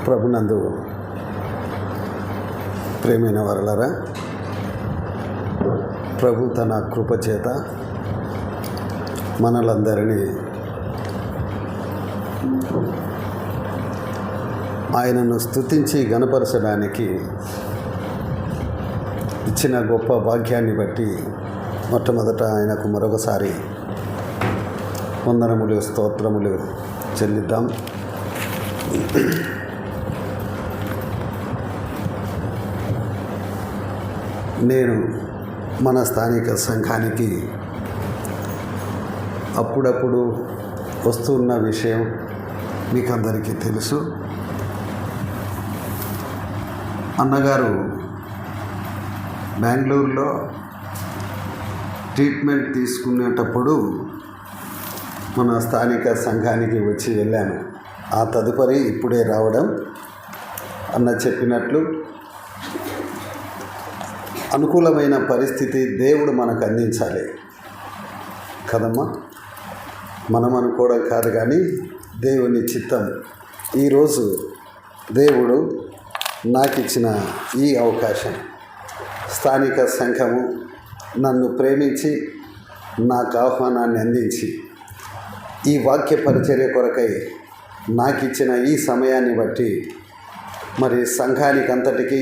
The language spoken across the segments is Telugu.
ప్రభునందు ప్రేమైన వారలారా, ప్రభు తన కృపచేత మనలందరినీ ఆయనను స్తుతించి గణపరచడానికి ఇచ్చిన గొప్ప భాగ్యాన్ని బట్టి మొట్టమొదట ఆయనకు మరొకసారి వందనములు స్తోత్రములు చెల్లిద్దాం. నేను మన స్థానిక సంఘానికి అప్పుడప్పుడు వస్తున్న విషయం మీకు అందరికీ తెలుసు. అన్నగారు బెంగళూరులో ట్రీట్మెంట్ తీసుకునేటప్పుడు మన స్థానిక సంఘానికి వచ్చి వెళ్ళాను. ఆ తదుపరి ఇప్పుడే రావడం. అన్న చెప్పినట్లు అనుకూలమైన పరిస్థితి దేవుడు మనకు అందించాలి కదమ్మా. మనం అనుకోవడం కాదు, కానీ దేవుని చిత్తం. ఈరోజు దేవుడు నాకు ఇచ్చిన ఈ అవకాశం, స్థానిక సంఘము నన్ను ప్రేమించి నాకు ఆహ్వానాన్ని అందించి ఈ వాక్య పరిచర్య కొరకై నాకు ఇచ్చిన ఈ సమయాన్ని బట్టి మరి సంఘానికి అంతటికీ,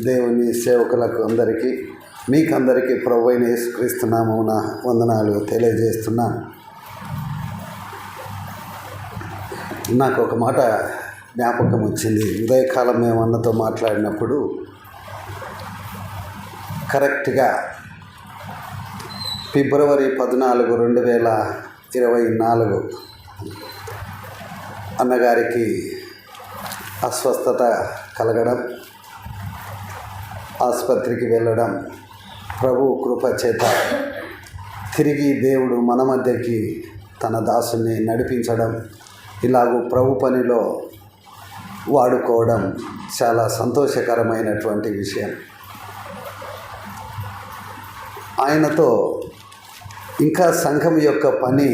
దేవుని సేవకులకు అందరికీ, మీకందరికీ ప్రభువైన యేసుక్రీస్తు నామమున వందనాలు తెలియజేస్తున్నాను. నాకు ఒక మాట జ్ఞాపకం వచ్చింది. ఉదయకాలం మేము అన్నతో మాట్లాడినప్పుడు కరెక్ట్గా ఫిబ్రవరి 14, 2024 అన్నగారికి అస్వస్థత కలగడం, ఆసుపత్రికి వెళ్ళడం, ప్రభు కృప చేత తిరిగి దేవుడు మన మధ్యకి తన దాసుని నడిపించడం, ఇలాగూ ప్రభు పనిలో వాడుకోవడం చాలా సంతోషకరమైనటువంటి విషయం. ఆయనతో ఇంకా సంఘం యొక్క పని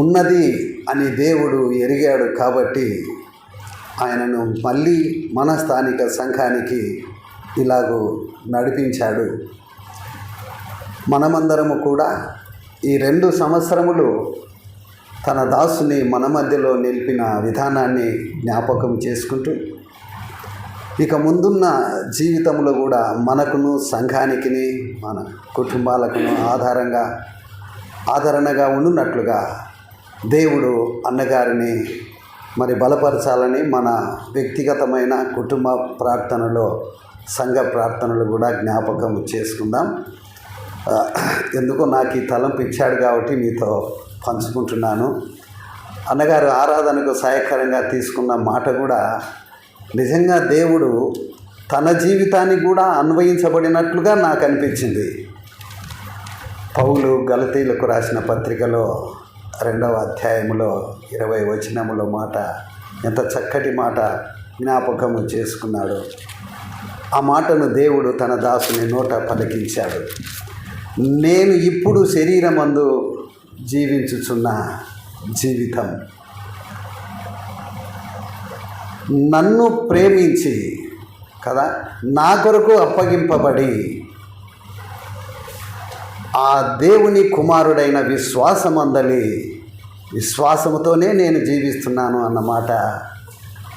ఉన్నది అని దేవుడు ఎరిగాడు కాబట్టి ఆయనను మళ్ళీ మన స్థానిక సంఘానికి ఇలాగూ నడిపించాడు. మనమందరము కూడా ఈ 2 సంవత్సరములు తన దాసుని మన మధ్యలో నిలిపిన విధానాన్ని జ్ఞాపకం చేసుకుంటూ, ఇక ముందున్న జీవితంలో కూడా మనకును సంఘానికి మన కుటుంబాలకును ఆదరణగా ఉండున్నట్లుగా దేవుడు అన్నగారిని మరి బలపరచాలని మన వ్యక్తిగతమైన కుటుంబ ప్రార్థనలో, సంఘ ప్రార్థనలు కూడా జ్ఞాపకం చేసుకుందాం. ఎందుకో నాకు ఈ తలంపు ఇచ్చాడు కాబట్టి మీతో పంచుకుంటున్నాను. అన్నగారు ఆరాధనకు సహాయకరంగా తీసుకున్న మాట కూడా నిజంగా దేవుడు తన జీవితాన్ని కూడా అన్వయించబడినట్లుగా నాకు అనిపించింది. పౌలు గలతీయులకు రాసిన పత్రికలో 2వ అధ్యాయములో 20వ వచనములో మాట, ఎంత చక్కటి మాట జ్ఞాపకము చేసుకున్నాడు. ఆ మాటను దేవుడు తన దాసుని నోట పలికించాడు. నేను ఇప్పుడు శరీరమందు జీవించుచున్న జీవితం నన్ను ప్రేమించి కదా నా కొరకు అప్పగింపబడి ఆ దేవుని కుమారుడైన విశ్వాసముతోనే నేను జీవిస్తున్నాను అన్నమాట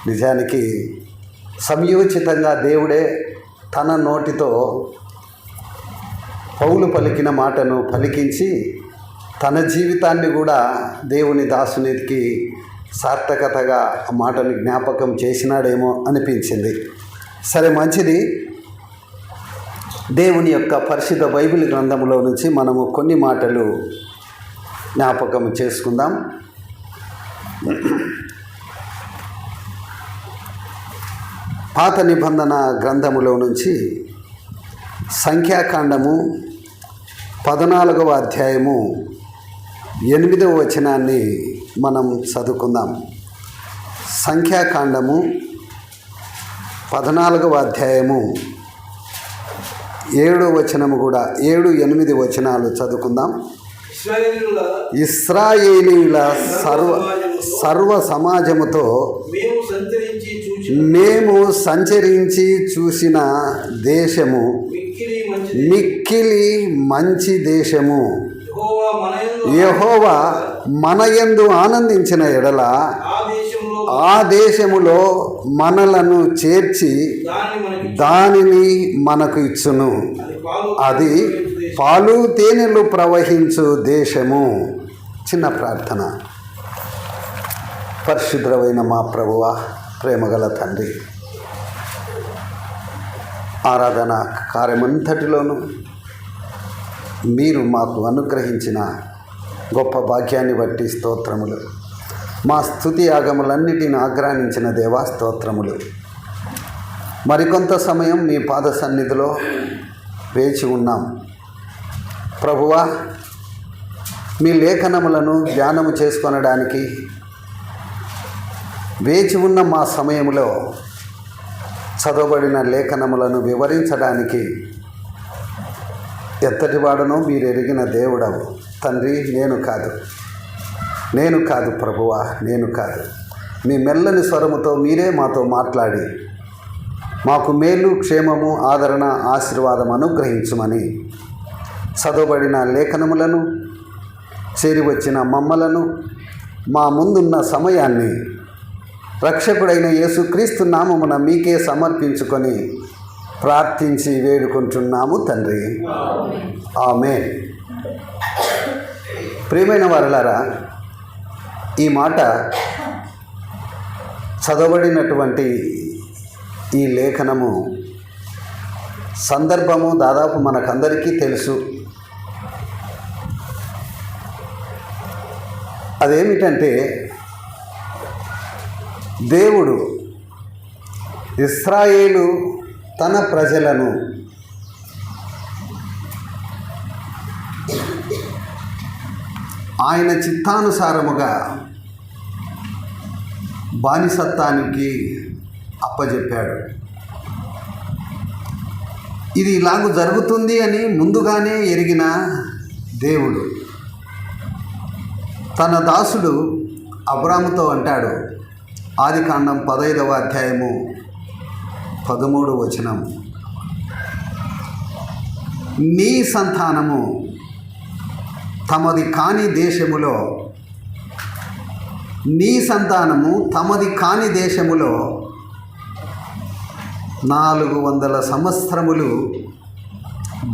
నిజానికి సంయోచితంగా దేవుడే తన నోటితో పౌలు పలికిన మాటను పలికించి తన జీవితాన్ని కూడా దేవుని దాసునికి సార్థకతగా ఆ మాటను జ్ఞాపకం చేసినాడేమో అనిపించింది. సరే, మంచిది. దేవుని యొక్క పరిశుద్ధ బైబిల్ గ్రంథంలో నుంచి మనము కొన్ని మాటలు జ్ఞాపకం చేసుకుందాం. పాత నిబంధన గ్రంథములో నుంచి సంఖ్యాకాండము 14వ అధ్యాయము 8వ వచనాన్ని మనం చదువుకుందాం. సంఖ్యాకాండము 14వ అధ్యాయము 7వ వచనము కూడా 7, 8 వచనాలు చదువుకుందాం. ఇశ్రాయేలీయుల సర్వ సమాజముతో మేము మేము సంచరించి చూసిన దేశము మిక్కిలి మంచి దేశము. యెహోవా మనయందు ఆనందించిన ఎడల ఆ దేశములో మనలను చేర్చి దానిని మనకు ఇచ్చును. అది పాలు తేనెలు ప్రవహించు దేశము. చిన్న ప్రార్థన. పరిశుద్ధమైన మా ప్రభువా, ప్రేమగల తండ్రి, ఆరాధన కార్యమంతటిలోనూ మీరు మాకు అనుగ్రహించిన గొప్ప భాగ్యాన్ని బట్టి స్తోత్రములు. మా స్తుతి యాగములన్నిటిని ఆగ్రహించిన దేవా స్తోత్రములు. మరికొంత సమయం మీ పాద సన్నిధిలో వేచి ఉన్నాం ప్రభువా. మీ లేఖనములను ధ్యానము చేసుకొనడానికి వేచి ఉన్న మా సమయంలో చదవబడిన లేఖనములను వివరించడానికి ఎత్తటివాడనో మీరు ఎరిగిన దేవుడవు తండ్రి. నేను కాదు ప్రభువా, నేను కాదు. మీ మెల్లని స్వరముతో మీరే మాతో మాట్లాడి మాకు మేలు, క్షేమము, ఆదరణ, ఆశీర్వాదం అనుగ్రహించుమని చదవబడిన లేఖనములను, చేరి వచ్చిన మమ్మలను, మా ముందున్న సమయాన్ని రక్షకుడైన యేసుక్రీస్తు నామమున మీకే సమర్పించుకొని ప్రార్థించి వేడుకుంటున్నాము తండ్రి. ఆమేన్. ప్రియమైన వారలారా, ఈ మాట చదవబడినటువంటి ఈ లేఖనము సందర్భము దాదాపు మనకందరికీ తెలుసు. అదేమిటంటే, దేవుడు ఇశ్రాయేలు తన ప్రజలను ఆయన చిత్తానుసారముగా బానిసత్వానికి అప్పజెప్పాడు. ఇది ఇలాగూ జరుగుతుంది అని ముందుగానే ఎరిగిన దేవుడు తన దాసుడు అబ్రాముతో అంటాడు. ఆదికాండం 15వ అధ్యాయము 13వ వచనం, నీ సంతానము తమది కాని దేశములో 400 సంవత్సరములు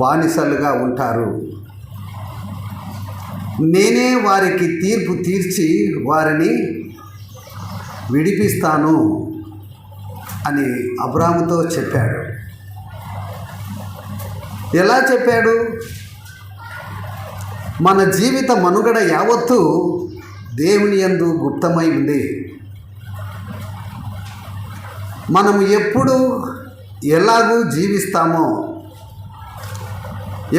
బానిసలుగా ఉంటారు. నేనే వారికి తీర్పు తీర్చి వారిని విడిపిస్తాను అని అబ్రాముతో చెప్పాడు. ఎలా చెప్పాడు? మన జీవిత మనుగడ యావత్తు దేవుని యందు గుప్తమై ఉంది. మనము ఎప్పుడు ఎలాగూ జీవిస్తామో,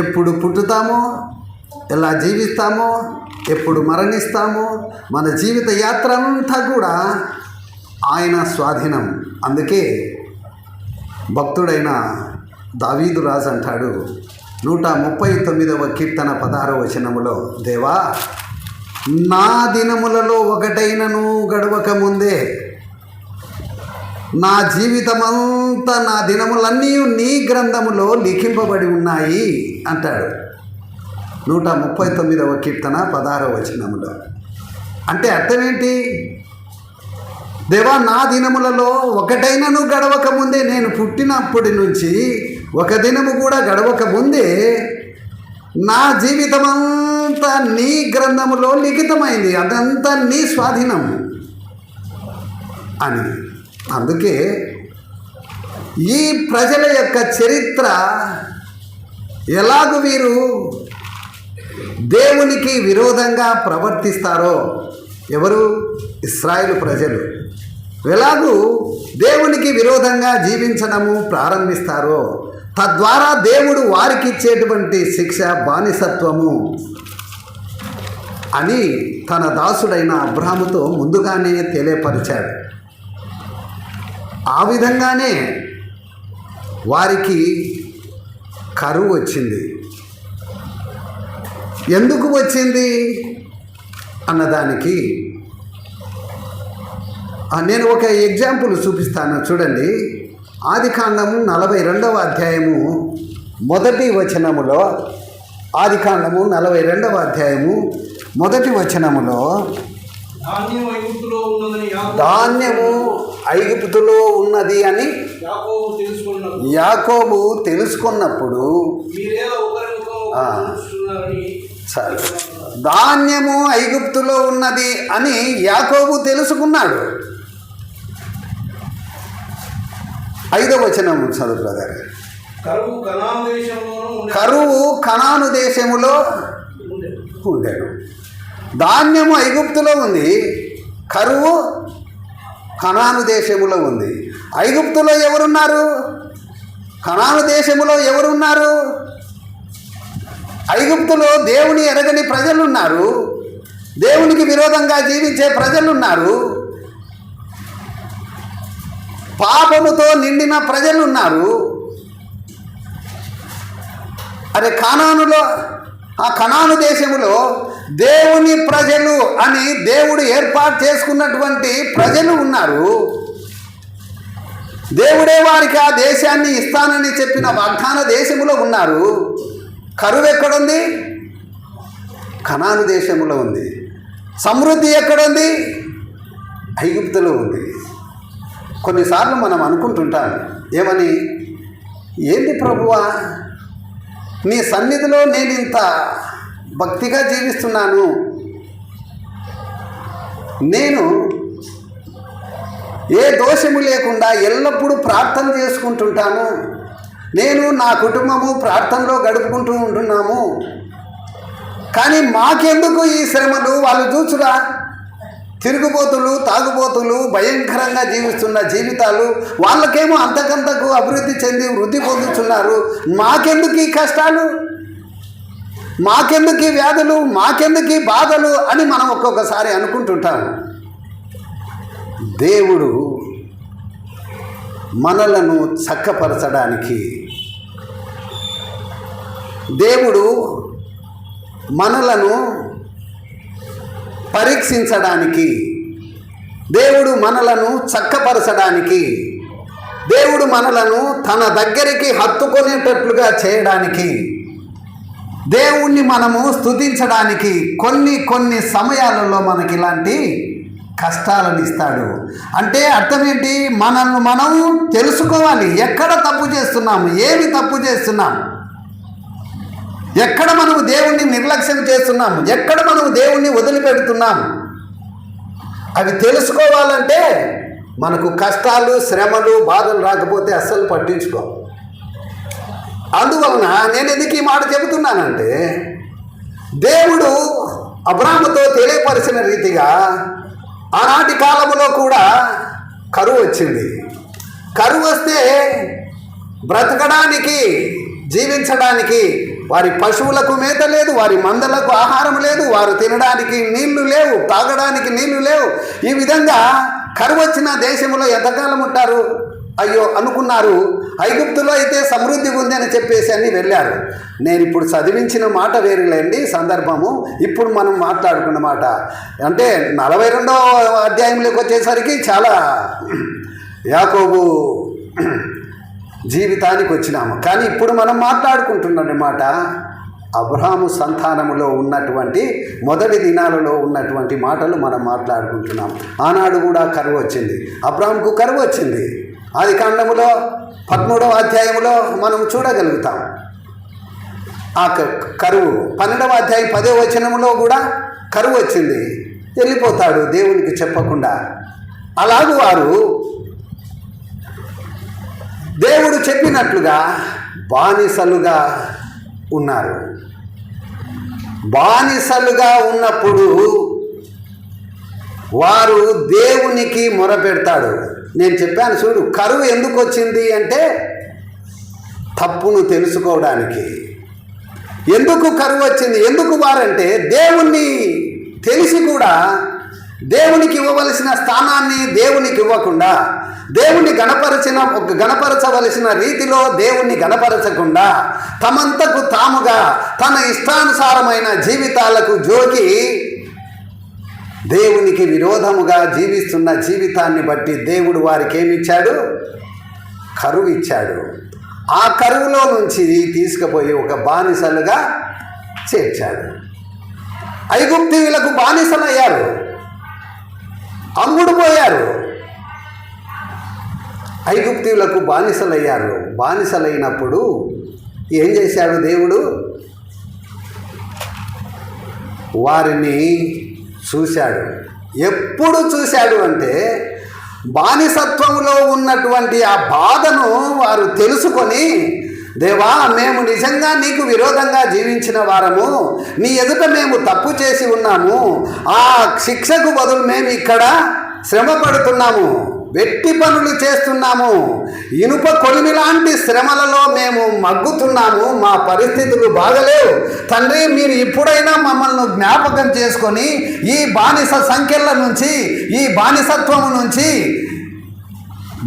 ఎప్పుడు పుట్టుతామో, ఎలా జీవిస్తామో, ఎప్పుడు మరణిస్తామో, మన జీవిత యాత్ర అంతా కూడా ఆయన స్వాధీనం. అందుకే భక్తుడైన దావీదు రాజు అంటాడు 139వ కీర్తన 16వ వచనములో, దేవా, నా దినములలో ఒకటైనను గడవక ముందే నా జీవితమంతా, నా దినములన్నీ నీ గ్రంథములో లిఖింపబడి ఉన్నాయి అంటాడు 139వ కీర్తన 16వ వచనములో. అంటే అర్థమేంటి? దేవా, నా దినములలో ఒకటైనను గడవక ముందే, నేను పుట్టినప్పటి నుంచి ఒక దినము కూడా గడవక ముందే నా జీవితమంతా నీ గ్రంథములో లిఖితమైంది, అదంతా నీ స్వాధీనం అని. అందుకే ఈ ప్రజల యొక్క చరిత్ర, ఎలాగూ వీరు దేవునికి విరోధంగా ప్రవర్తిస్తారో, ఎవరు? ఇశ్రాయేలు ప్రజలు ఎలాగూ దేవునికి విరోధంగా జీవించడము ప్రారంభిస్తారో, తద్వారా దేవుడు వారికి ఇచ్చేటువంటి శిక్ష బానిసత్వము అని తన దాసుడైన అబ్రాహాముతో ముందుగానే తెలియపరిచాడు. ఆ విధంగానే వారికి కరువు వచ్చింది. ఎందుకు వచ్చింది అన్నదానికి నేను ఒక ఎగ్జాంపుల్ చూపిస్తాను చూడండి. ఆదికాండము 42వ అధ్యాయము మొదటి వచనములో, ఆదికాండము 42వ అధ్యాయము మొదటి వచనములో, ధాన్యము ఐగుప్తులో ఉన్నది అని యాకోబు తెలుసుకున్నప్పుడు, సరే, ధాన్యము ఐగుప్తులో ఉన్నది అని యాకోబు తెలుసుకున్నాడు. 5వ వచనం చదువు బ్రదర్. కరువు కనాను దేశములో ఉండేను. ధాన్యము ఐగుప్తులో ఉంది, కరువు కనాను దేశములో ఉంది. ఐగుప్తులో ఎవరున్నారు? కనాను దేశములో ఎవరున్నారు? ఐగుప్తులో దేవుని ఎరగని ప్రజలున్నారు, దేవునికి విరోధంగా జీవించే ప్రజలున్నారు, పాపముతో నిండిన ప్రజలున్నారు. అరే కానానులో, ఆ కనాను దేశములో దేవుని ప్రజలు అని దేవుడు ఏర్పాటు చేసుకున్నటువంటి ప్రజలు ఉన్నారు. దేవుడే వారికి ఆ దేశాన్ని ఇస్తానని చెప్పిన వాగ్దాన దేశములో ఉన్నారు. కరువు ఎక్కడుంది? కనాను దేశంలో ఉంది. సమృద్ధి ఎక్కడుంది? ఐగుప్తులో ఉంది. కొన్నిసార్లు మనం అనుకుంటుంటాం, ఏమని, ఏంటి ప్రభువా, నీ సన్నిధిలో నేను ఇంత భక్తిగా జీవిస్తున్నాను, నేను ఏ దోషము లేకుండా ఎల్లప్పుడూ ప్రార్థన చేసుకుంటుంటాను, నేను నా కుటుంబము ప్రార్థనలో గడుపుకుంటూ ఉంటున్నాము, కానీ మాకెందుకు ఈ శ్రమలు? వాళ్ళు చూచురా, తిరుగుబోతులు, తాగుబోతులు, భయంకరంగా జీవిస్తున్న జీవితాలు, వాళ్ళకేమో అంతకంతకు అభివృద్ధి చెంది వృద్ధి పొందుతున్నారు, మాకెందుకు ఈ కష్టాలు, మాకెందుకు ఈ వ్యాధులు, మాకెందుకు ఈ బాధలు అని మనం ఒక్కొక్కసారి అనుకుంటుంటాం. దేవుడు మనలను చక్కపరచడానికి, దేవుడు మనలను పరీక్షించడానికి, దేవుడు మనలను చక్కపరచడానికి, దేవుడు మనలను తన దగ్గరికి హత్తుకునేటట్లుగా చేయడానికి, దేవుణ్ణి మనము స్తుతించడానికి కొన్ని సమయాలలో మనకి ఇలాంటి కష్టాలను ఇస్తాడు. అంటే అర్థం ఏంటి? మనల్ని మనం తెలుసుకోవాలి. ఎక్కడ తప్పు చేస్తున్నాము, ఏమి తప్పు చేస్తున్నాం, ఎక్కడ మనము దేవుణ్ణి నిర్లక్ష్యం చేస్తున్నాము, ఎక్కడ మనము దేవుణ్ణి వదిలిపెడుతున్నాం, అవి తెలుసుకోవాలంటే మనకు కష్టాలు, శ్రమలు, బాధలు రాకపోతే అస్సలు పట్టించుకో. అందువలన నేను ఎందుకు ఈ మాట చెబుతున్నానంటే, దేవుడు అబ్రాహాముతో తెలియపరిచిన రీతిగా ఆనాటి కాలంలో కూడా కరువు వచ్చింది. కరువు వస్తే బ్రతకడానికి, జీవించడానికి వారి పశువులకు మేత లేదు, వారి మందలకు ఆహారం లేదు, వారు తినడానికి నీళ్లు లేవు, తాగడానికి నీళ్లు లేవు. ఈ విధంగా కరువు వచ్చిన దేశంలో ఎంతకాలం ఉంటారు? అయ్యో అనుకున్నారు. ఐగుప్తులో అయితే సమృద్ధి ఉంది అని చెప్పేసి అన్ని వెళ్ళారు. నేను ఇప్పుడు చదివించిన మాట వేరులేండి సందర్భము, ఇప్పుడు మనం మాట్లాడుకున్న మాట. అంటే 42వ అధ్యాయంలోకి వచ్చేసరికి చాలా యాకోబు జీవితానికి వచ్చినాము. కానీ ఇప్పుడు మనం మాట్లాడుకుంటున్నమాట అబ్రహాము సంతానములో ఉన్నటువంటి మొదటి దినాలలో ఉన్నటువంటి మాటలు మనం మాట్లాడుకుంటున్నాం. ఆనాడు కూడా కరువు వచ్చింది, అబ్రహాముకు కరువు వచ్చింది. ఆదికాండములో 13వ అధ్యాయంలో మనం చూడగలుగుతాం ఆ కరువు. 12వ అధ్యాయం 10వ వచనంలో కూడా కరువు వచ్చింది. వెళ్ళిపోతాడు దేవునికి చెప్పకుండా. అలాగూ వారు దేవుడు చెప్పినట్లుగా బానిసలుగా ఉన్నారు. బానిసలుగా ఉన్నప్పుడు వారు దేవునికి మొరపెడతాడు. నేను చెప్పాను చూడు, కరువు ఎందుకు వచ్చింది అంటే తప్పును తెలుసుకోవడానికి. ఎందుకు కరువు వచ్చింది? ఎందుకు వారంటే దేవుణ్ణి తెలిసి కూడా దేవునికి ఇవ్వవలసిన స్థానాన్ని దేవునికి ఇవ్వకుండా, దేవుణ్ణి గణపరచవలసిన రీతిలో దేవుణ్ణి గణపరచకుండా, తమంతకు తాముగా తన ఇష్టానుసారమైన జీవితాలకు జోగి దేవునికి విరోధముగా జీవిస్తున్న జీవితాన్ని బట్టి దేవుడు వారికి ఏమిచ్చాడు? కరువు ఇచ్చాడు. ఆ కరువులో నుంచి తీసుకుపోయి ఒక బానిసలుగా చేర్చాడు. ఐగుప్తీయులకు బానిసలయ్యారు, అమ్ముడు పోయారు. ఐగుప్తీయులకు బానిసలయ్యారు. బానిసలైనప్పుడు ఏం చేశాడు దేవుడు? వారిని చూశాడు. ఎప్పుడు చూశాడు అంటే బానిసత్వంలో ఉన్నటువంటి ఆ బాధను వారు తెలుసుకొని, దేవా, మేము నిజంగా నీకు విరోధంగా జీవించిన వారము, నీ ఎదుట మేము తప్పు చేసి ఉన్నాము, ఆ శిక్షకు బదులు మేము ఇక్కడ శ్రమ పడుతున్నాము, వెట్టి పనులు చేస్తున్నాము, ఇనుప కొలిమి లాంటి శ్రమలలో మేము మగ్గుతున్నాము, మా పరిస్థితులు బాగలేవు తండ్రి, మీరు ఇప్పుడైనా మమ్మల్ని జ్ఞాపకం చేసుకొని ఈ బానిస సంఖ్యల నుంచి, ఈ బానిసత్వము నుంచి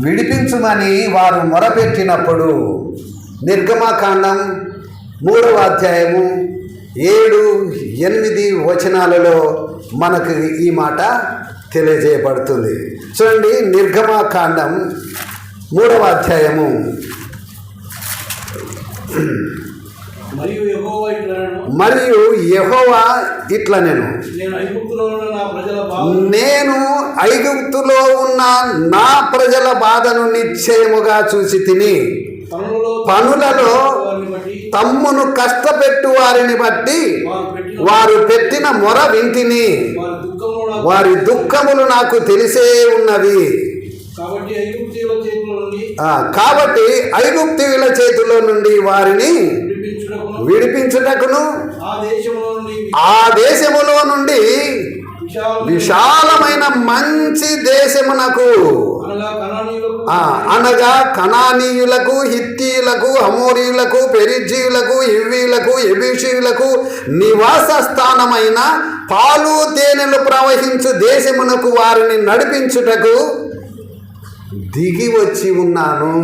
విడిపించుమని వారు మొరపెట్టినప్పుడు నిర్గమకాండం 3వ అధ్యాయము 7-8 వచనాలలో మనకు ఈ మాట తెలియజేయబడుతుంది. చూడండి, నిర్గమకాండం 3వ అధ్యాయము. మరియు యెహోవా ఇట్లా నేను ఐగుప్తులో ఉన్న నా ప్రజల బాధను నిశ్చయముగా చూసి తిని, పనులలో తమ్మును కష్టపెట్టు వారిని బట్టి వారు పెట్టిన మొర వింటిని, వారి దుఃఖములు నాకు తెలిసే ఉన్నవి. కాబట్టి ఐగుప్తీయుల చేతిలో నుండి వారిని విడిపించుటకును, ఆ దేశములో నుండి విశాలమైన మంచి దేశమునకు, అనగా కనానీయులకు, హిత్తీయులకు, అమోరీయులకు, పెరిజ్జీయులకు, హివ్వీయులకు, యెబూసీయులకు నివాస స్థానమైన పాలు తేనెలు ప్రవహించు దేశమునకు వారిని నడిపించుటకు దిగి వచ్చి ఉన్నాను.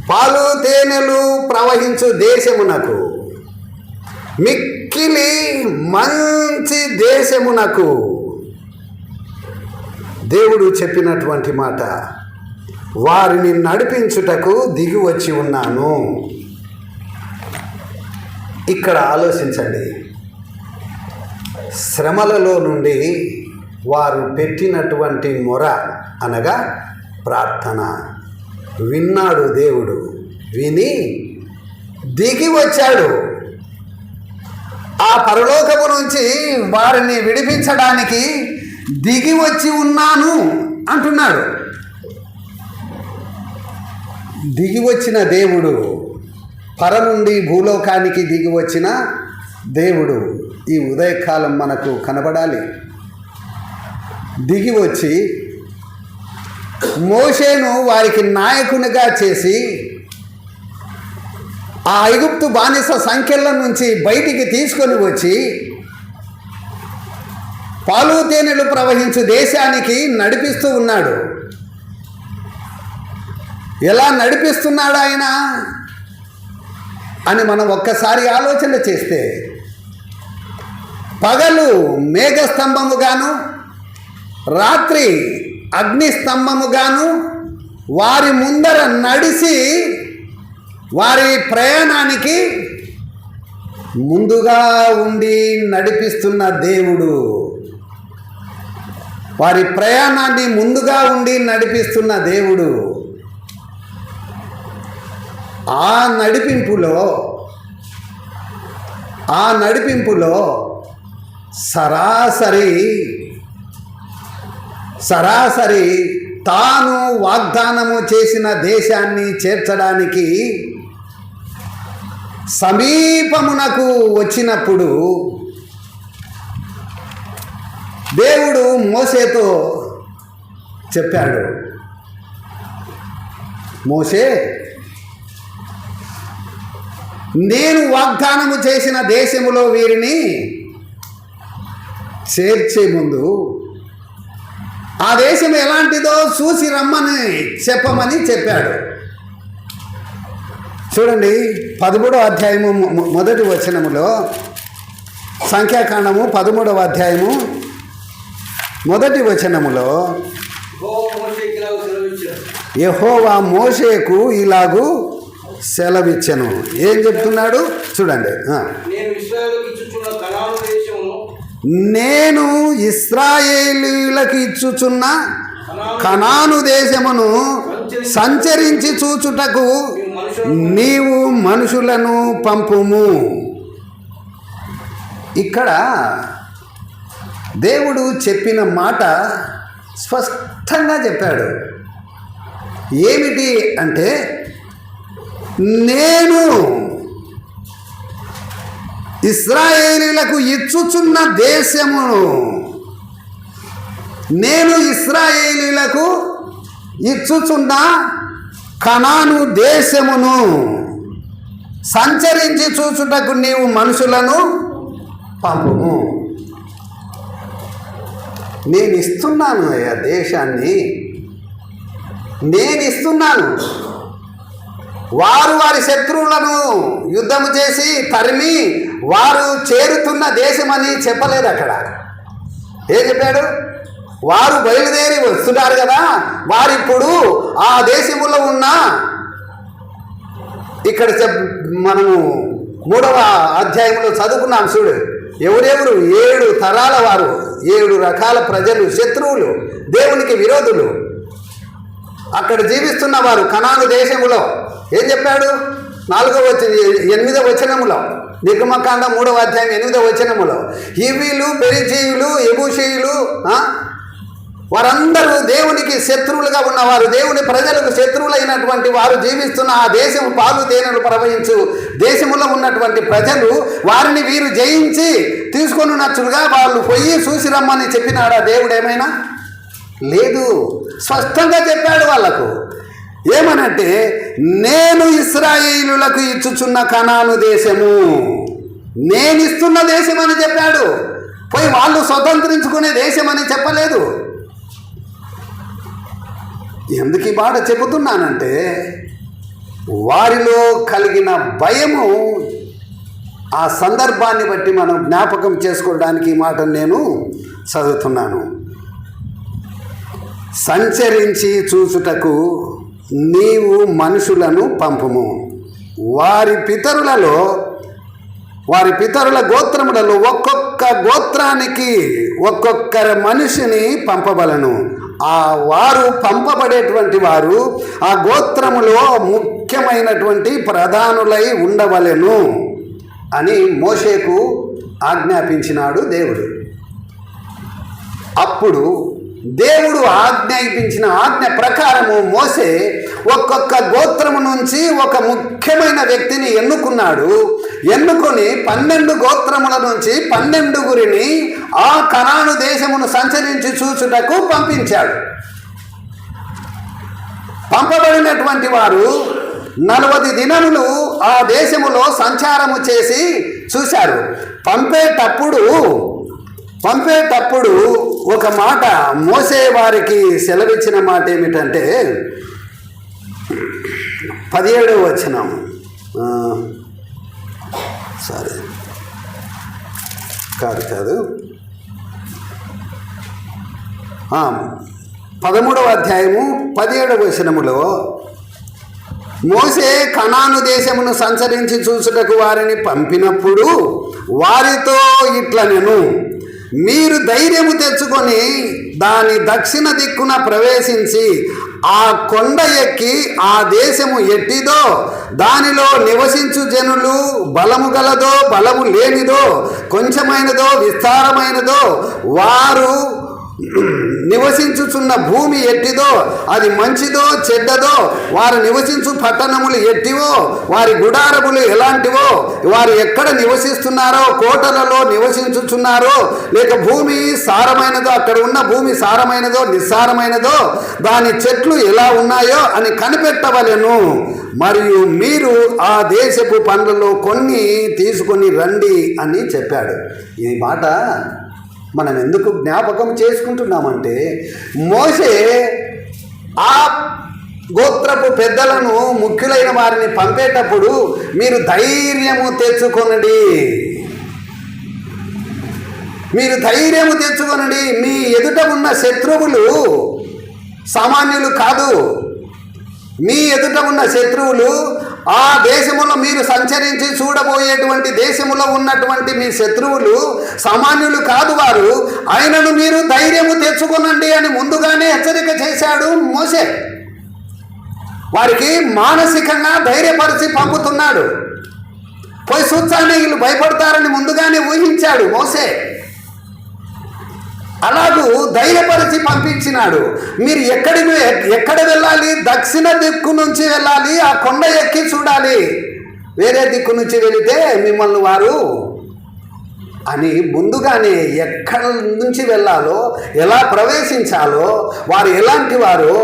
పాలు తేనెలు ప్రవహించు దేశమునకు, మిక్కిలి మంచి దేశమునకు. దేవుడు చెప్పినటువంటి మాట, వారిని నడిపించుటకు దిగి వచ్చి ఉన్నాను. ఇక్కడ ఆలోచించండి, శ్రమలలో నుండి వారు పెట్టినటువంటి మొర అనగా ప్రార్థన విన్నాడు దేవుడు. విని దిగి వచ్చాడు. ఆ పరలోకము నుంచి వారిని విడిపించడానికి దిగి వచ్చి ఉన్నాను అంటున్నాడు. దిగి వచ్చిన దేవుడు, పర నుండి భూలోకానికి దిగి వచ్చిన దేవుడు ఈ ఉదయకాలం మనకు కనబడాలి. దిగి వచ్చి మోషేను వారికి నాయకునిగా చేసి ఆ ఐగుప్తు బానిస సంఖ్యల నుంచి బయటికి తీసుకొని వచ్చి పాలు తేనెలు ప్రవహించు దేశానికి నడిపిస్తూ ఉన్నాడు. ఎలా నడిపిస్తున్నాడు ఆయన అని మనం ఒక్కసారి ఆలోచన చేస్తే, పగలు మేఘస్తంభముగాను, రాత్రి అగ్నిస్తంభముగాను వారి ముందర నడిచి వారి ప్రయాణానికి ముందుగా ఉండి నడిపిస్తున్న దేవుడు, వారి ప్రయాణాన్ని ముందుగా ఉండి నడిపిస్తున్న దేవుడు. ఆ నడిపింపులో సరాసరి తాను వాగ్దానము చేసిన దేశాన్ని చేర్చడానికి సమీపమునకు వచ్చినప్పుడు దేవుడు మోషేతో చెప్పాడు, మోషే, నేను వాగ్దానము చేసిన దేశములో వీరిని చేర్చే ముందు ఆ దేశం ఎలాంటిదో చూసి రమ్మని చెప్పమని చెప్పాడు. చూడండి, 13వ అధ్యాయము 1వ వచనములో సంఖ్యాకాండము 13వ అధ్యాయము మొదటి వచనములో యెహోవా మోషేకు ఇలాగు సెలవిచ్చెను. ఏం చెప్తున్నాడు చూడండి. నేను ఇశ్రాయేలీయులకు ఇచ్చుచున్న కనాను దేశమును సంచరించి చూచుటకు నీవు మనుషులను పంపుము. ఇక్కడ దేవుడు చెప్పిన మాట స్పష్టంగా చెప్పాడు. ఏమిటి అంటే, నేను ఇశ్రాయేలీయులకు ఇచ్చుచున్న దేశమును, నేను ఇశ్రాయేలీయులకు ఇచ్చుచున్న కనాను దేశమును సంచరించి చూచుటకు నీవు మనుషులను పంపుము. నేను ఇస్తున్నాను అయ్యా దేశాన్ని, నేను ఇస్తున్నాను. వారు వారి శత్రువులను యుద్ధము చేసి తరిమి వారు చేరుతున్న దేశమని చెప్పలేదు. అక్కడ ఏం చెప్పాడు? వారు బయలుదేరి వస్తున్నారు కదా, వారిప్పుడు ఆ దేశములో ఉన్న, ఇక్కడ మనము 3వ అధ్యాయంలో చదువుకున్నాం చూడు, ఎవరెవరు 7 తరాల వారు, 7 రకాల ప్రజలు, శత్రువులు, దేవునికి విరోధులు అక్కడ జీవిస్తున్న వారు కనాను దేశములో. ఏం చెప్పాడు? 8వ వచనములో, నిర్గమకాండం 3వ అధ్యాయం 8వ వచనములో, హివ్వీలు, పెరిజీయులు, యెబూసీయులు వారందరూ దేవునికి శత్రువులుగా ఉన్నవారు, దేవుని ప్రజలకు శత్రువులైనటువంటి వారు జీవిస్తున్న ఆ దేశము పాలు తేనెలు ప్రవహించు దేశములో ఉన్నటువంటి ప్రజలు, వారిని వీరు జయించి తీసుకొని నచ్చులుగా వాళ్ళు పోయి చూసి రమ్మని చెప్పినాడా దేవుడు? ఏమైనా లేదు. స్పష్టంగా చెప్పాడు వాళ్ళకు. ఏమనంటే, నేను ఇశ్రాయేలీయులకు ఇచ్చుచున్న కనాను దేశము, నేను ఇస్తున్న దేశం అని చెప్పాడు. పోయి వాళ్ళు స్వతంత్రించుకునే దేశం అని చెప్పలేదు. ఎందుకు ఈ మాట చెబుతున్నానంటే, వారిలో కలిగిన భయము ఆ సందర్భాన్ని బట్టి మనం జ్ఞాపకం చేసుకోవడానికి ఈ మాట నేను చదువుతున్నాను. సంచరించి చూచుటకు నీవు మనుషులను పంపుము. వారి పితరుల గోత్రములలో ఒక్కొక్క గోత్రానికి ఒక్కొక్కరు మనిషిని పంపబలను. ఆ వారు పంపబడేటువంటి వారు ఆ గోత్రములో ముఖ్యమైనటువంటి ప్రధానులై ఉండవలెను అని మోషేకు ఆజ్ఞాపించినాడు దేవుడు. అప్పుడు దేవుడు ఆజ్ఞాపించిన ఆజ్ఞ ప్రకారము మోసే ఒక్కొక్క గోత్రము నుంచి ఒక ముఖ్యమైన వ్యక్తిని ఎన్నుకున్నాడు. ఎన్నుకొని 12 గోత్రముల నుంచి 12 ఆ కనాను దేశమును సంచరించి చూచుటకు పంపించాడు. పంపబడినటువంటి వారు 40 దినములు ఆ దేశములో సంచారము చేసి చూశారు. పంపేటప్పుడు ఒక మాట మోసే వారికి సెలవిచ్చిన మాట ఏమిటంటే, 17వ వచనం, సారీ కాదు 13వ అధ్యాయము 17వ వచనములో, మోసే కనాను దేశమును సంచరించి చూసుటకు వారిని పంపినప్పుడు వారితో ఇట్లనెను, మీరు ధైర్యము తెచ్చుకొని దాని దక్షిణ దిక్కున ప్రవేశించి ఆ కొండ ఎక్కి ఆ దేశము ఎట్టిదో, దానిలో నివసించు జనులు బలము గలదో బలము లేనిదో, కొంచెమైనదో విస్తారమైనదో, వారు నివసించుచున్న భూమి ఎట్టిదో, అది మంచిదో చెడ్డదో, వారు నివసించు పట్టణములు ఎట్టివో, వారి గుడారములు ఎలాంటివో, వారు ఎక్కడ నివసిస్తున్నారో, కోటలలో నివసించుచున్నారో, లేక భూమి సారమైనదో, అక్కడ ఉన్న భూమి సారమైనదో నిస్సారమైనదో, దాని చెట్లు ఎలా ఉన్నాయో అని కనిపెట్టవలెను. మరియు మీరు ఆ దేశపు పండ్లలో కొన్ని తీసుకొని రండి అని చెప్పాడు. ఈ మాట మనం ఎందుకు జ్ఞాపకం చేసుకుంటున్నామంటే, మోసే ఆ గోత్రపు పెద్దలను, ముఖ్యులైన వారిని పంపేటప్పుడు మీరు ధైర్యము తెచ్చుకొనండి, మీరు ధైర్యము తెచ్చుకొనండి. మీ ఎదుట ఉన్న శత్రువులు సామాన్యులు కాదు. మీ ఎదుట ఉన్న శత్రువులు, ఆ దేశములో మీరు సంచరించి చూడబోయేటువంటి దేశములో ఉన్నటువంటి మీ శత్రువులు సామాన్యులు కాదు వారు. ఆయనను మీరు ధైర్యము తెచ్చుకొనండి అని ముందుగానే హెచ్చరిక చేశాడు మోషే. వారికి మానసికంగా ధైర్యపరిచి పంపుతున్నాడు. పోయి చూచానే వీళ్ళు భయపడతారని ముందుగానే ఊహించాడు మోసే. అలాగూ ధైర్యపరిచి పంపించినాడు. మీరు ఎక్కడ వెళ్ళాలి? దక్షిణ దిక్కు నుంచి వెళ్ళాలి. ఆ కొండ ఎక్కి చూడాలి. వేరే దిక్కు నుంచి వెళితే మిమ్మల్ని వారు అని ముందుగానే ఎక్కడి నుంచి వెళ్ళాలో, ఎలా ప్రవేశించాలో, వారు ఎలాంటి వారో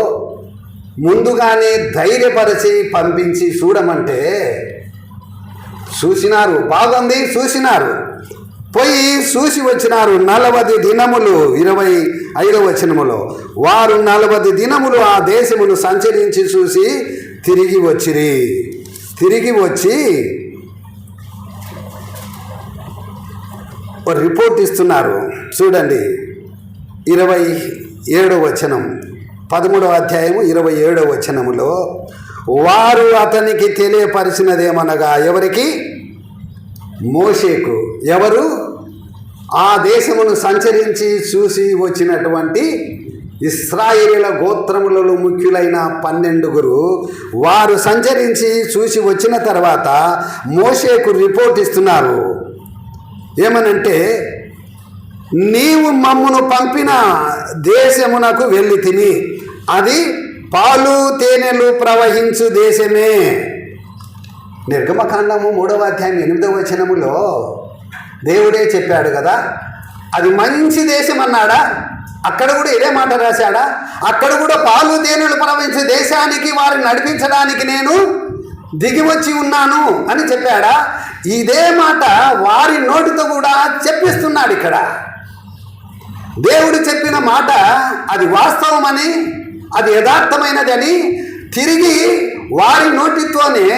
ముందుగానే ధైర్యపరిచి పంపించి చూడమంటే చూసినారు. బాగుంది, చూసినారు. పోయి చూసి వచ్చినారు. 40 దినములు 25వ వచనములో వారు 40 దినములు ఆ దేశమును సంచరించి చూసి తిరిగి వచ్చిరి. తిరిగి వచ్చి రిపోర్ట్ ఇస్తున్నారు. చూడండి 27వ వచనం, 13వ అధ్యాయము 27వ వచనములో వారు అతనికి తెలియపరిచినదేమనగా, ఎవరికి? మోషేకు. ఎవరు? ఆ దేశమును సంచరించి చూసి వచ్చినటువంటి ఇశ్రాయేలీల గోత్రములలో ముఖ్యులైన 12 వారు సంచరించి చూసి వచ్చిన తర్వాత మోషేకు రిపోర్ట్ ఇస్తున్నారు. ఏమనంటే, నీవు మమ్మును పంపిన దేశమునకు వెళ్ళి తిని, అది పాలు తేనెలు ప్రవహించు దేశమే. నిర్గమకాండము 3వ అధ్యాయం 8వ వచనములో దేవుడే చెప్పాడు కదా, అది మంచి దేశం అన్నాడా? అక్కడ కూడా ఇదే మాట రాశాడా? అక్కడ కూడా పాలు తేనెలు ప్రవహించే దేశానికి వారిని నడిపించడానికి నేను దిగి వచ్చి ఉన్నాను అని చెప్పాడా? ఇదే మాట వారి నోటితో కూడా చెప్పిస్తున్నాడు. ఇక్కడ దేవుడు చెప్పిన మాట అది వాస్తవమని, అది యథార్థమైనదని తిరిగి వారి నోటితోనే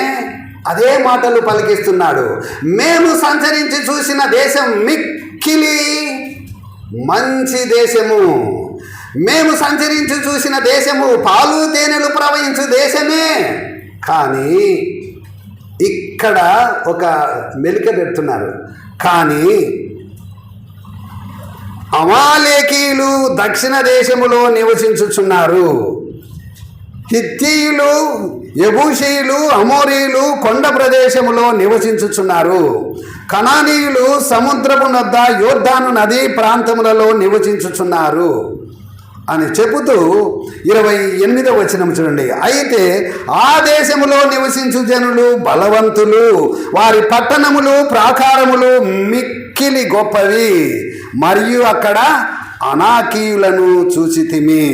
అదే మాటలు పలికిస్తున్నాడు. మేము సంచరించి చూసిన దేశం మిక్కిలి మంచి దేశము. మేము సంచరించి చూసిన దేశము పాలు తేనెలు ప్రవహించు దేశమే. కానీ ఇక్కడ ఒక మెలిక పెడుతున్నారు. కానీ అమాలేకీయులు దక్షిణ దేశములో నివసించుచున్నారు. హిత్తీయులు, యెబూసీయులు, అమోరీయులు కొండ ప్రదేశములో నివసించుచున్నారు. కనానీయులు సముద్రపు నద్ద యోర్దాను నదీ ప్రాంతములలో నివసించుచున్నారు అని చెబుతూ 28వ వచనం చూడండి. అయితే ఆ దేశములో నివసించు జనులు బలవంతులు, వారి పట్టణములు ప్రాకారములు మిక్కిలి గొప్పవి, మరియు అక్కడ అనాకీయులను చూచితిమి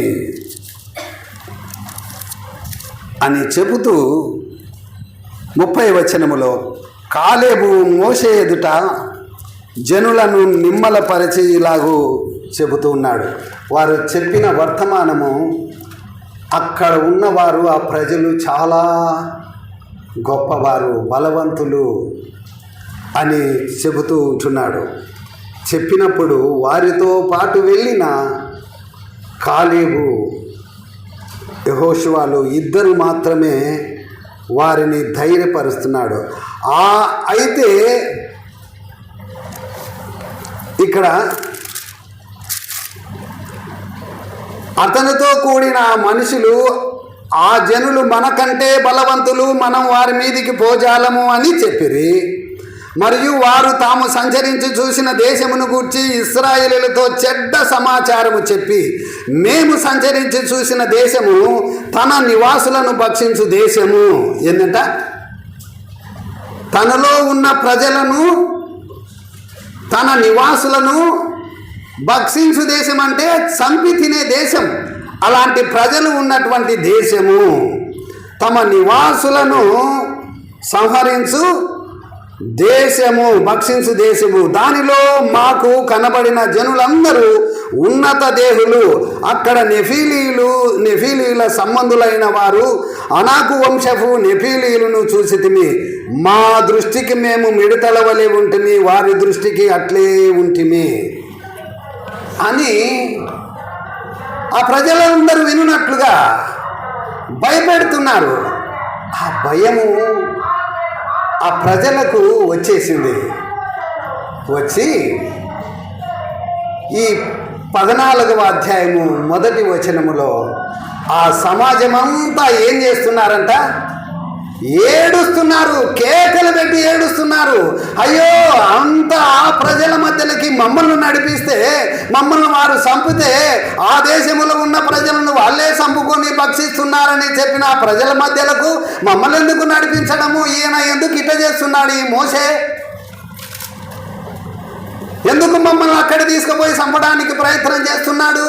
అని చెబుతూ 30వ వచనములో కాలేబు మోషే ఎదుట జనులను నిమ్మలపరిచి ఇలాగూ చెబుతూ ఉన్నాడు. వారు చెప్పిన వర్తమానము, అక్కడ ఉన్నవారు, ఆ ప్రజలు చాలా గొప్పవారు, బలవంతులు అని చెబుతూ ఉంటున్నాడు. చెప్పినప్పుడు వారితో పాటు వెళ్ళిన కాలేబు, యెహోషువలు ఇద్దరు మాత్రమే వారిని ధైర్యపరుస్తున్నాడు. అయితే ఇక్కడ అతనితో కూడిన మనుషులు, ఆ జనులు మనకంటే బలవంతులు, మనం వారి మీదికి పోజాలము అని చెప్పిరి. మరియు వారు తాము సంచరించి చూసిన దేశమును గూర్చి ఇశ్రాయేలీయులతో చెడ్డ సమాచారము చెప్పి, మేము సంచరించి చూసిన దేశము తన నివాసులను భక్షించు దేశము. ఏంటంట? తనలో ఉన్న ప్రజలను, తన నివాసులను భక్షించు దేశం అంటే చంపి తినే దేశం. అలాంటి ప్రజలు ఉన్నటువంటి దేశము, తమ నివాసులను సంహరించు దేశము, భక్షించు దేశము. దానిలో మాకు కనబడిన జనులందరూ ఉన్నత దేహులు. అక్కడ నెఫీలీయుల సంబంధులైన వారు, అనాకు వంశపు నెఫీలీయులను చూసితిమి. మా దృష్టికి మేము మిడతల వలె ఉంటిమి, వారి దృష్టికి అట్లే ఉంటిమి అని ఆ ప్రజలందరూ వినున్నట్లుగా భయపెడుతున్నారు. ఆ భయము ఆ ప్రజలకు వచ్చేసింది. వచ్చి ఈ 14వ అధ్యాయము 1వ వచనములో ఆ సమాజమంతా ఏం చేస్తున్నారంట? ఏడుస్తున్నారు, కేకలు పెట్టి ఏడుస్తున్నారు. అయ్యో, అంత ఆ ప్రజల మధ్యలోకి మమ్మల్ని నడిపిస్తే, మమ్మల్ని వారు చంపితే ఆ దేశంలో ఉన్న ప్రజలను వాళ్ళే చంపుకొని భక్షిస్తున్నారని చెప్పిన ఆ ప్రజల మధ్యలకు మమ్మల్ని ఎందుకు నడిపించడము? ఈయన ఎందుకు ఇట్ట చేస్తున్నాడు? ఈ మోసే ఎందుకు మమ్మల్ని అక్కడ తీసుకుపోయి చంపడానికి ప్రయత్నం చేస్తున్నాడు?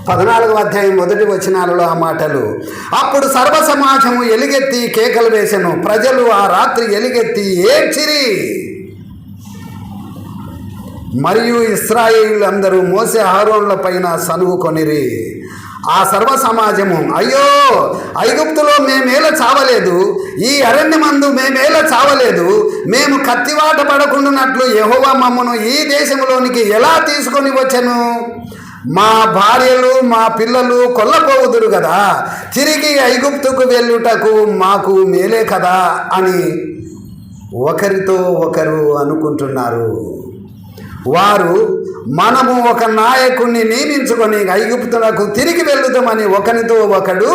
14వ అధ్యాయం 1వ వచనాలలో ఆ మాటలు. అప్పుడు సర్వ సమాజము ఎలుగెత్తి కేకలు వేసెను, ప్రజలు ఆ రాత్రి ఎలుగెత్తి ఏడ్చిరి. మరియు ఇశ్రాయేలీయులందరూ మోసే అహరోనుల పైన సనుగుకొనిరి. ఆ సర్వ సమాజము, అయ్యో, ఐగుప్తులో మేమేలా చావలేదు, ఈ అరణ్యమందు మేమేలా చావలేదు, మేము కత్తివాట పడకుండానట్లు యెహోవా మమ్మను ఈ దేశంలోనికి ఎలా తీసుకొని వచ్చెను? మా భార్యలు మా పిల్లలు కొల్లపోవుదురు కదా, తిరిగి ఐగుప్తుకు వెళ్ళుటకు మాకు మేలే కదా అని ఒకరితో ఒకరు అనుకుంటున్నారు. వారు మనము ఒక నాయకుడిని నియమించుకొని ఐగుప్తులకు తిరిగి వెళ్తామని ఒకరితో ఒకడు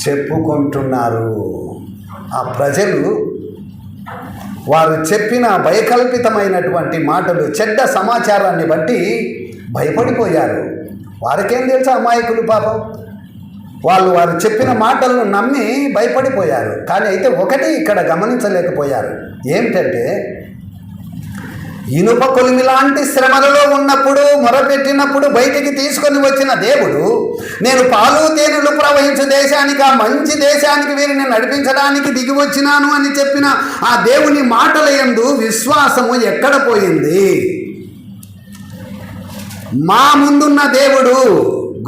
చెప్పుకుంటున్నారు. ఆ ప్రజలు వారు చెప్పిన భయకల్పితమైనటువంటి మాటలు, చెడ్డ సమాచారాన్ని బట్టి భయపడిపోయారు. వారికేం తెలుసా, అమాయకులు పాపం. వారు చెప్పిన మాటలను నమ్మి భయపడిపోయారు. కానీ అయితే ఒకటి ఇక్కడ గమనించలేకపోయారు. ఏమిటంటే, ఇనుప కొలిమి లాంటి శ్రమలలో ఉన్నప్పుడు, మొరపెట్టినప్పుడు బయటికి తీసుకొని వచ్చిన దేవుడు, నేను పాలు తేనెలు ప్రవహించే దేశానికి, ఆ మంచి దేశానికి వీరిని నడిపించడానికి దిగి వచ్చినాను అని చెప్పిన ఆ దేవుని మాటల యందు విశ్వాసము ఎక్కడ పోయింది? మా ముందున్న దేవుడు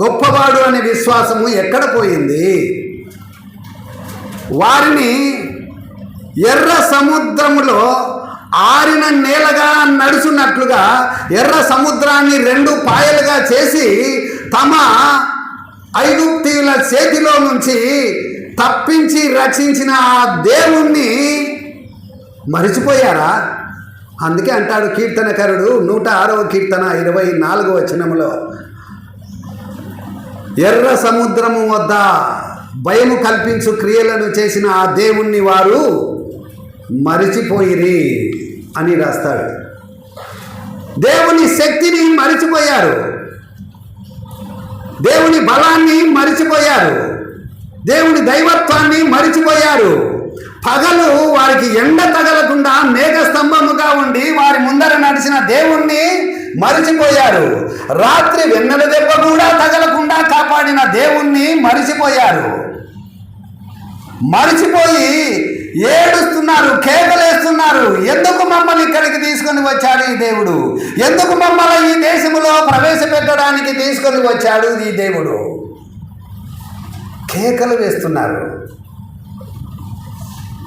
గొప్పవాడు అనే విశ్వాసము ఎక్కడ పోయింది? వారిని ఎర్ర సముద్రములో ఆరిన నేలగా నడుచున్నట్లుగా ఎర్ర సముద్రాన్ని 2 పాయలుగా చేసి తమ ఐగుప్తీయుల చేతిలో నుంచి తప్పించి రక్షించిన ఆ దేవుణ్ణి మరిచిపోయారా? అందుకే అంటాడు కీర్తనకారుడు 106వ కీర్తన 24వ వచనములో, ఎర్ర సముద్రము వద్ద భయము కల్పించు క్రియలను చేసిన ఆ దేవుణ్ణి వారు మరిచిపోయిరి అని రాస్తాడు. దేవుని శక్తిని మరిచిపోయారు, దేవుని బలాన్ని మరిచిపోయారు, దేవుని దైవత్వాన్ని మరిచిపోయారు. పగలు వారికి ఎండ తగలకుండా మేఘస్తంభముగా ఉండి వారి ముందర నడిచిన దేవుణ్ణి మరిచిపోయారు. రాత్రి వెన్నెల దెబ్బ కూడా తగలకుండా కాపాడిన దేవుణ్ణి మరిచిపోయారు. మరిచిపోయి ఏడుస్తున్నారు, కేకలేస్తున్నారు. ఎందుకు మమ్మల్ని ఇక్కడికి తీసుకొని వచ్చాడు ఈ దేవుడు? ఎందుకు మమ్మల్ని ఈ దేశంలో ప్రవేశపెట్టడానికి తీసుకొని వచ్చాడు ఈ దేవుడు? కేకలు వేస్తున్నారు.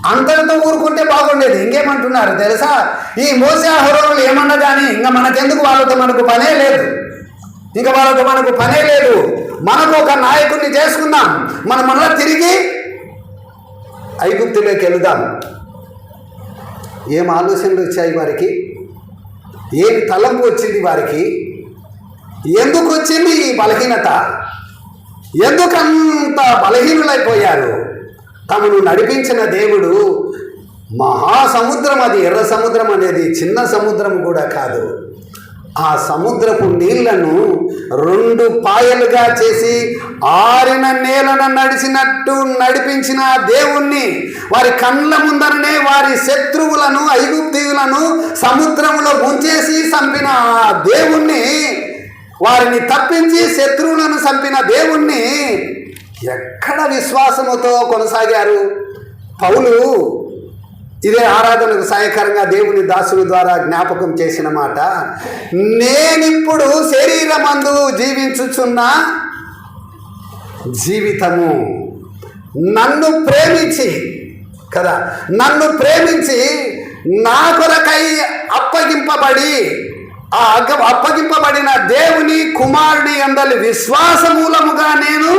అంతటితో ఊరుకుంటే బాగుండేది. ఇంకేమంటున్నారు తెలుసా? ఈ మోసే అహరోనులు ఏమన్నా కానీ ఇంకా మనకెందుకు, వాళ్ళతో మనకు పనే లేదు, ఇంకా వాళ్ళతో మనకు పనే లేదు, మనకు ఒక నాయకుడిని చేసుకుందాం, మనం మళ్ళీ తిరిగి ఐగుప్తులోకి వెళుదాం. ఏం ఆలోచనలు వచ్చాయి వారికి? ఏం తలంపు వచ్చింది వారికి? ఎందుకు వచ్చింది ఈ బలహీనత? ఎందుకంత బలహీనులైపోయారు? తమను నడిపించిన దేవుడు మహాసముద్రం, అది ఎర్ర సముద్రం అనేది చిన్న సముద్రం కూడా కాదు. ఆ సముద్రపు నీళ్లను 2 పాయలుగా చేసి ఆరిన నేలను నడిచినట్టు నడిపించిన దేవుణ్ణి, వారి కళ్ళ ముందరనే వారి శత్రువులను, ఐగుప్తీయులను సముద్రంలో ముంచేసి చంపిన ఆ దేవుణ్ణి, వారిని తప్పించి శత్రువులను చంపిన దేవుణ్ణి ఎక్కడ విశ్వాసముతో కొనసాగారు? పౌలు ఇదే ఆరాధనకు సహాయకరంగా దేవుని దాసుల ద్వారా జ్ఞాపకం చేసిన మాట, నేనిప్పుడు శరీరమందు జీవించుచున్న జీవితము నన్ను ప్రేమించి కదా, నన్ను ప్రేమించి నా కొరకై అప్పగింపబడి ఆ అప్పగింపబడిన దేవుని కుమారుని యందలి విశ్వాసమూలముగా నేను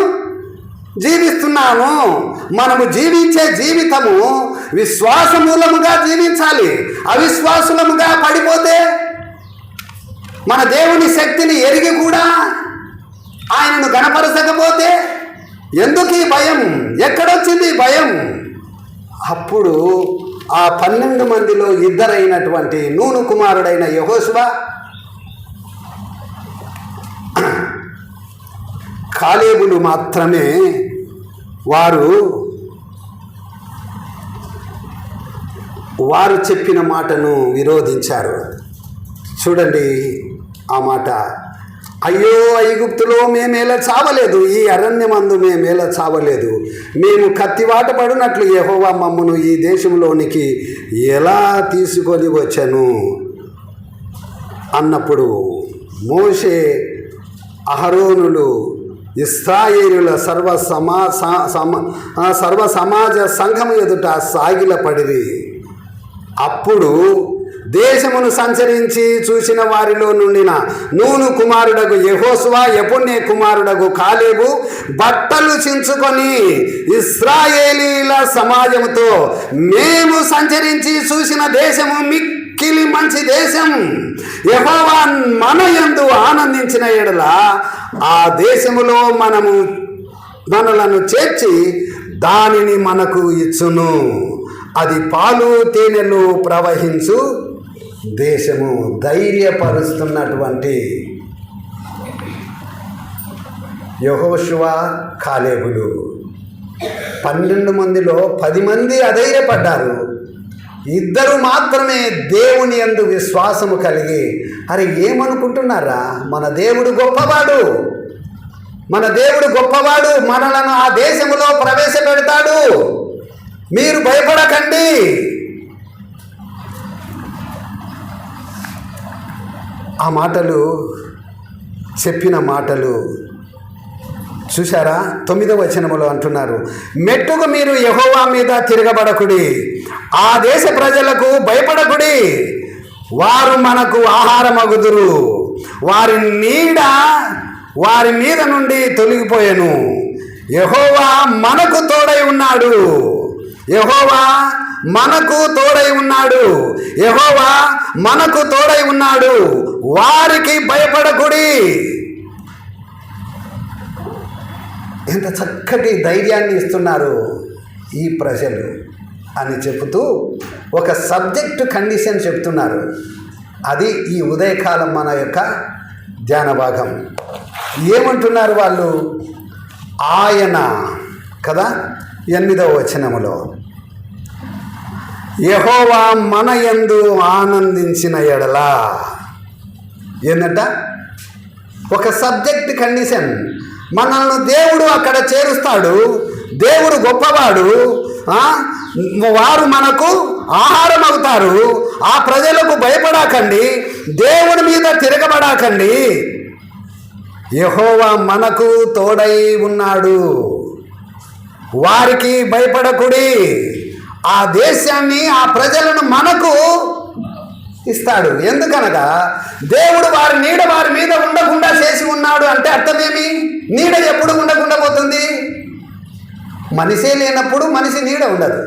జీవిస్తున్నాను. మనము జీవించే జీవితము విశ్వాసమూలముగా జీవించాలి. అవిశ్వాసులముగా పడిపోతే, మన దేవుని శక్తిని ఎరిగి కూడా ఆయనను గణపరచకపోతే ఎందుకు ఈ భయం? ఎక్కడొచ్చింది ఈ భయం? అప్పుడు ఆ 12 మందిలో ఇద్దరైనటువంటి నూను కుమారుడైన యెహోషువ, కాలేబులు మాత్రమే వారు చెప్పిన మాటను విరోధించారు. చూడండి ఆ మాట, అయ్యో ఐగుప్తులో మేమేలా చావలేదు, ఈ అరణ్యమందు మేమేలా చావలేదు, మేము కత్తివాట పడినట్లు యెహోవా మమ్మను ఈ దేశంలోనికి ఎలా తీసుకొని వచ్చాను అన్నప్పుడు మోషే అహరోనులు ఇశ్రాయేలుల సర్వ సమాజ సంఘము ఎదుట సాగిలపడిరి. అప్పుడు దేశమును సంచరించి చూసిన వారిలో నుండిన నూను కుమారుడగు యెహోషువ, యెఫున్నె కుమారుడగు కాలేబు బట్టలు చించుకొని ఇశ్రాయేలీల సమాజముతో, మేము సంచరించి చూసిన దేశము మిక్కిలి మంచి దేశం, యెహోవా మన యందు ఆనందించిన ఎడల ఆ దేశములో మనలను చేర్చి దానిని మనకు ఇచ్చును, అది పాలు తేనెలు ప్రవహించు దేశము. ధైర్యపరుస్తున్నటువంటి యెహోషువ, కాలేబులు 12 మందిలో 10 మంది అధైర్యపడ్డారు. 2 మాత్రమే దేవుని యందు విశ్వాసము కలిగి, అరే ఏమనుకుంటున్నారా, మన దేవుడు గొప్పవాడు, మన దేవుడు గొప్పవాడు, మనలను ఆ దేశములో ప్రవేశపెడతాడు, మీరు భయపడకండి. ఆ మాటలు చెప్పిన మాటలు చూశారా? 9వ వచనములో అంటున్నారు, మెట్టుకు మీరు యెహోవా మీద తిరగబడకుడి, ఆ దేశ ప్రజలకు భయపడకుడి, వారు మనకు ఆహారమగుదురు, వారి నీడ వారి మీద నుండి తొలగిపోయెను, యెహోవా మనకు తోడై ఉన్నాడు, యెహోవా మనకు తోడై ఉన్నాడు, యెహోవా మనకు తోడై ఉన్నాడు, వారికి భయపడకుడి. ఎంత చక్కటి ధైర్యాన్ని ఇస్తున్నారు ఈ ప్రజలు అని చెబుతూ ఒక సబ్జెక్టు కండిషన్ చెప్తున్నారు. అది ఈ ఉదయకాలం మన యొక్క ధ్యాన భాగం. ఏమంటున్నారు వాళ్ళు? ఆయన కదా 8వ వచనములో, యెహోవా మన యందు ఆనందించిన ఎడల, ఏంటంట? ఒక సబ్జెక్ట్ కండిషన్. మనల్ని దేవుడు అక్కడ చేరుస్తాడు, దేవుడు గొప్పవాడు, వారు మనకు ఆహారం అవుతారు, ఆ ప్రజలకు భయపడకండి, దేవుడి మీద తిరగబడకండి, యెహోవా మనకు తోడై ఉన్నాడు, వారికి భయపడకుడి, ఆ దేశాన్ని ఆ ప్రజలను మనకు ఇస్తాడు. ఎందుకనగా దేవుడు వారి నీడ వారి మీద ఉండకుండా చేసి ఉన్నాడు అంటే అర్థమేమి? నీడ ఎప్పుడు ఉండకుండా పోతుంది? మనిషే లేనప్పుడు మనిషి నీడ ఉండదు,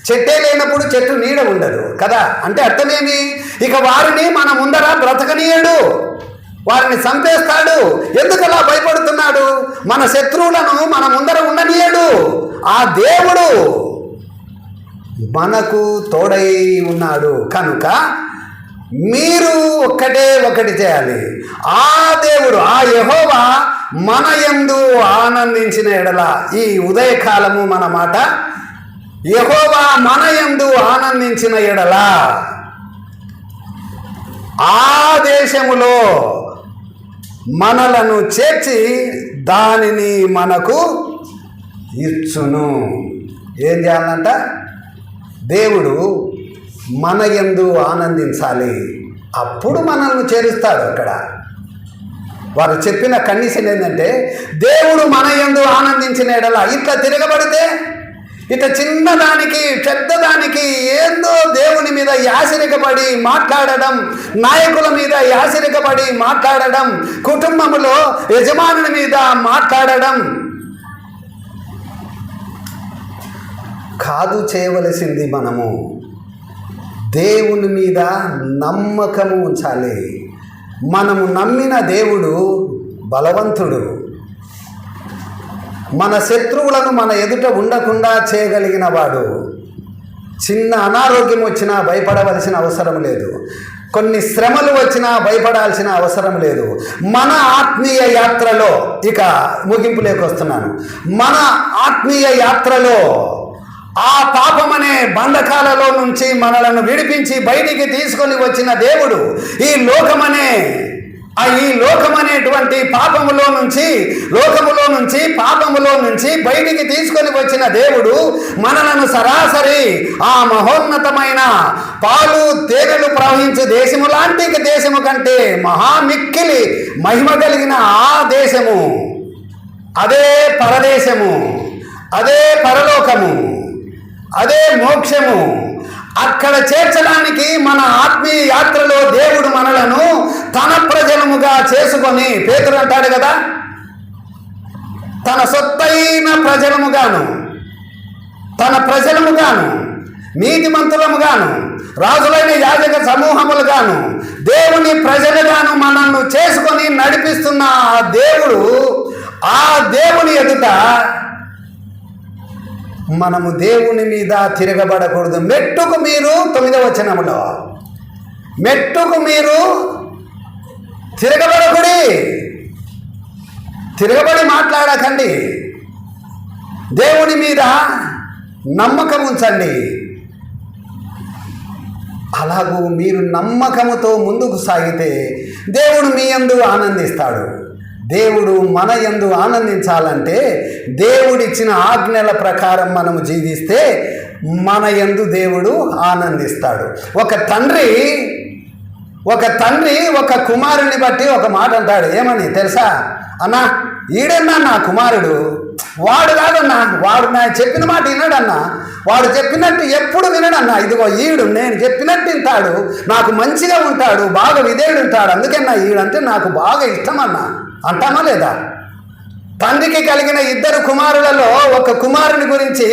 చెట్టే లేనప్పుడు చెట్టు నీడ ఉండదు కదా. అంటే అర్థమేమి? ఇక వారిని మన ముందర బ్రతకనీయడు, వారిని చంపేస్తాడు. ఎందుకలా భయపడుతున్నాడు? మన శత్రువులను మన ముందర ఉండనీయడు. ఆ దేవుడు మనకు తోడై ఉన్నాడు కనుక మీరు ఒకటి చేయాలి. ఆ దేవుడు, ఆ యెహోవా మన యందు ఆనందించిన ఎడల, ఈ ఉదయకాలము మన మాట, యెహోవా మన యందు ఆనందించిన ఎడల ఆ దేశములో మనలను చేర్చి దానిని మనకు ఇచ్చును. ఏం చేయాలంట? దేవుడు మన యందు ఆనందించాలి, అప్పుడు మనల్ని చేరుస్తాడు. అక్కడ వారు చెప్పిన కండిషన్ ఏంటంటే, దేవుడు మన యందు ఆనందించిన ఎడల, ఇట్లా తిరగబడితే, ఇట చిన్నదానికి పెద్దదానికి ఏందో దేవుని మీద యాసిరికపడి మాట్లాడడం, నాయకుల మీద యాసిరికపడి మాట్లాడడం, కుటుంబంలో యజమానుల మీద మాట్లాడడం కాదు చేయవలసింది. మనము దేవుని మీద నమ్మకము ఉంచాలి. మనము నమ్మిన దేవుడు బలవంతుడు. మన శత్రువులను మన ఎదుట ఉండకుండా చేయగలిగిన వాడు. చిన్న అనారోగ్యం వచ్చినా భయపడవలసిన అవసరం లేదు. కొన్ని శ్రమలు వచ్చినా భయపడాల్సిన అవసరం లేదు. మన ఆత్మీయ యాత్రలో, ఇక ముగింపులోకి వస్తున్నాను, మన ఆత్మీయ యాత్రలో ఆ పాపమనే బంధకాలలో నుంచి మనలను విడిపించి బయటికి తీసుకొని వచ్చిన దేవుడు ఈ లోకమనేటువంటి పాపములో నుంచి బయటికి తీసుకొని వచ్చిన దేవుడు మనలను సరాసరి ఆ మహోన్నతమైన పాలు తేనెలు ప్రవహించు దేశము లాంటి దేశము కంటే మహామిక్కిలి మహిమ కలిగిన ఆ దేశము, అదే పరదేశము, అదే పరలోకము, అదే మోక్షము, అక్కడ చేర్చడానికి మన ఆత్మీయ యాత్రలో దేవుడు మనలను తన ప్రజలముగా చేసుకొని, పేతురు అంటాడు కదా, తన సొత్తైన ప్రజలముగాను, తన ప్రజలముగాను, నీతిమంతులముగాను, రాజులైన యాజక సమూహములుగాను, దేవుని ప్రజలుగాను మనల్ని చేసుకొని నడిపిస్తున్న ఆ దేవుని ఎదుట మనము దేవుని మీద తిరగబడకూడదు. మెట్టుకు మీరు 9వ వచనములో, మెట్టుకు మీరు తిరగబడి మాట్లాడకండి. దేవుని మీద నమ్మకం ఉంచండి. అలాగూ మీరు నమ్మకముతో ముందుకు సాగితే దేవుడు మీ యందు ఆనందిస్తాడు. దేవుడు మన యందు ఆనందించాలంటే దేవుడిచ్చిన ఆజ్ఞల ప్రకారం మనము జీవిస్తే మన యందు దేవుడు ఆనందిస్తాడు. ఒక తండ్రి ఒక కుమారుని బట్టి ఒక మాట అంటాడు. ఏమని తెలుసా? అన్నా, ఈడన్నా నా కుమారుడు, వాడు కాదన్నా, వాడు నా చెప్పిన మాట వినడన్నా, వాడు చెప్పినట్టు ఎప్పుడు వినడన్నా, ఇదిగో ఈడు నేను చెప్పినట్టు వింటాడు, నాకు మంచిగా ఉంటాడు, బాగా విధేయుడు ఉంటాడు, అందుకన్నా ఈడంటే నాకు బాగా ఇష్టం అన్నా అంటామా లేదా? తండ్రికి కలిగిన 2 కుమారులలో ఒక కుమారుని గురించి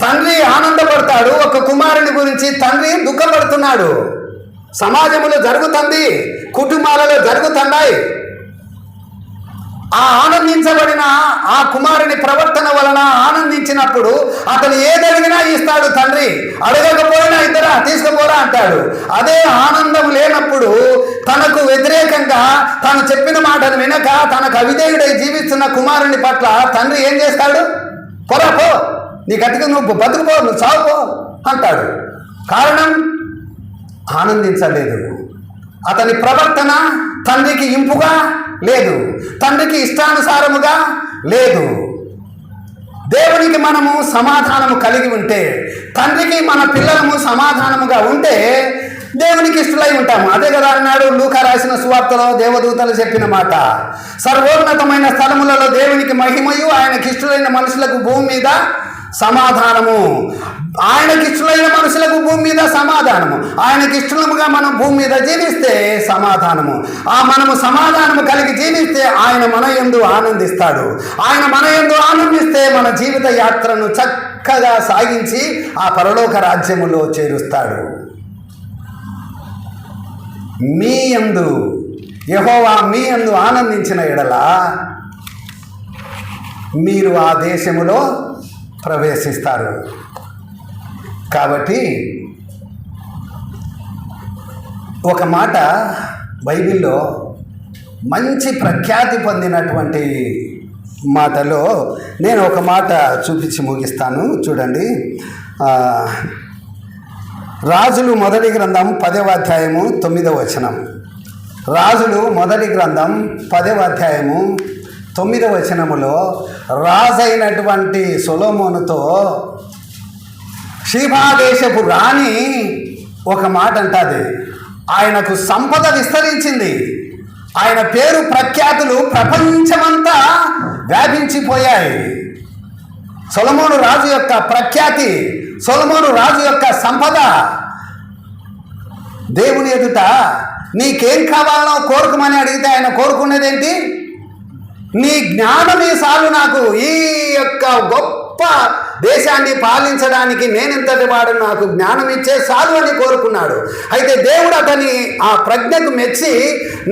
తండ్రి ఆనందపడతాడు, ఒక కుమారుని గురించి తండ్రి దుఃఖపడుతున్నాడు. సమాజంలో జరుగుతుంది, కుటుంబాలలో జరుగుతున్నాయి. ఆ ఆనందించబడిన ఆ కుమారుని ప్రవర్తన వలన ఆనందించినప్పుడు అతను ఏదడిగినా ఇస్తాడు తండ్రి, అడగకపోయినా ఇద్దరా తీసుకుపోరా అంటాడు. అదే ఆనందం లేనప్పుడు తనకు వ్యతిరేకంగా తను చెప్పిన మాటను వినక తనకు అవిధేయుడై జీవిస్తున్న కుమారుని పట్ల తండ్రి ఏం చేస్తాడు? పోరా పో, నీ గతికి నువ్వు బతుకుపో, నువ్వు చావుపో అంటాడు. కారణం ఆనందించలేదు. అతని ప్రవర్తన తండ్రికి ఇంపుగా లేదు, తండ్రికి ఇష్టానుసారముగా లేదు. దేవునికి మనము సమాధానము కలిగి ఉంటే, తండ్రికి మన పిల్లలము సమాధానముగా ఉంటే దేవునికి ఇష్టలై ఉంటాము. అదే కదా అన్నాడు లూకా రాసిన సువార్తలో దేవదూతలు చెప్పిన మాట. సర్వోన్నతమైన స్థలములలో దేవునికి మహిమయు, ఆయనకి ఇష్టలైన మనుషులకు భూమి మీద సమాధానము. ఆయనకి ఇష్టలైన మనుషులకు భూమి మీద సమాధానము. ఆయనకి ఇష్టముగా మనం భూమి మీద జీవిస్తే సమాధానము. మనము సమాధానము కలిగి జీవిస్తే ఆయన మన యందు ఆనందిస్తాడు. ఆయన మన యందు ఆనందిస్తే మన జీవిత యాత్రను చక్కగా సాగించి ఆ పరలోక రాజ్యములో చేరుస్తాడు. మీ యందు యెహోవా మీ యందు ఆనందించిన ఎడల మీరు ఆ దేశములో ప్రవేశిస్తారు. కాబట్టి ఒక మాట బైబిల్లో మంచి ప్రఖ్యాతి పొందినటువంటి మాటలో నేను ఒక మాట చూపించి ముగిస్తాను. చూడండి, రాజులు మొదటి గ్రంథం 10వ అధ్యాయము 9వ వచనం. రాజులు మొదటి గ్రంథం 10వ అధ్యాయము 9వ వచనములో రాజైనటువంటి సొలొమోనుతో షీబా దేశపు రాణి ఒక మాట అంటాది. ఆయనకు సంపద విస్తరించింది, ఆయన పేరు ప్రఖ్యాతులు ప్రపంచమంతా వ్యాపించిపోయాయి. సొలొమోను రాజు యొక్క ప్రఖ్యాతి, సొలొమోను రాజు యొక్క సంపద దేవుని ఎదుట నీకేం కావాలనో కోరుకోమని అడిగితే ఆయన కోరుకునేదేంటి? నీ జ్ఞానమే చాలు నాకు, ఈ యొక్క గొప్ప దేశాన్ని పాలించడానికి నేనెంతటి వాడు, నాకు జ్ఞానం ఇచ్చే చాలు అని కోరుకున్నాడు. అయితే దేవుడు అతని ఆ ప్రజ్ఞకు మెచ్చి,